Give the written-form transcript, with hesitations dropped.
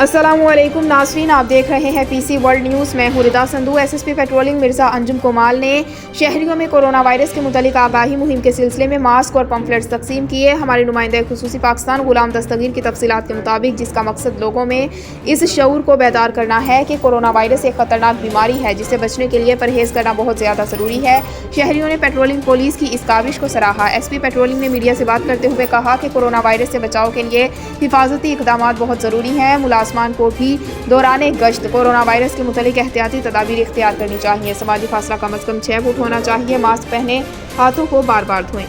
अस्सलामुअलैकुम नाज़रीन, आप देख रहे हैं पीसी वर्ल्ड न्यूज़। मैं हूं रिदा संधू। एसएसपी पेट्रोलिंग मिर्ज़ा अंजुम कुमाल ने शहरियों में कोरोना वायरस के मुतालिक आगाही मुहिम के सिलसिले में मास्क और पमफलट तकसीम किए। हमारे नुमाइंदा खुसूसी पाकिस्तान गुलाम दस्तगीर की तफसीलात के मुताबिक, जिसका मकसद लोगों में इस शऊर को बेदार करना है कि कोरोना वायरस एक खतरनाक बीमारी है जिससे बचने के लिए परहेज़ करना बहुत ज़्यादा ज़रूरी है। शहरियों ने पेट्रोलिंग पुलिस की इस काविश को सराहा। एसपी पेट्रोलिंग ने मीडिया से बात करते हुए कहा कि कोरोना वायरस से बचाव के लिए हिफाजती इक़दामात बहुत ज़रूरी हैं। मुलाज़मान को भी दौरान गश्त कोरोना वायरस के मुतालिक एहतियाती तदाबीर इख्तियार करनी चाहिए। समाजी फासला कम अज़ कम 6 फुट होना चाहिए। मास्क पहने, हाथों को बार बार धोएं।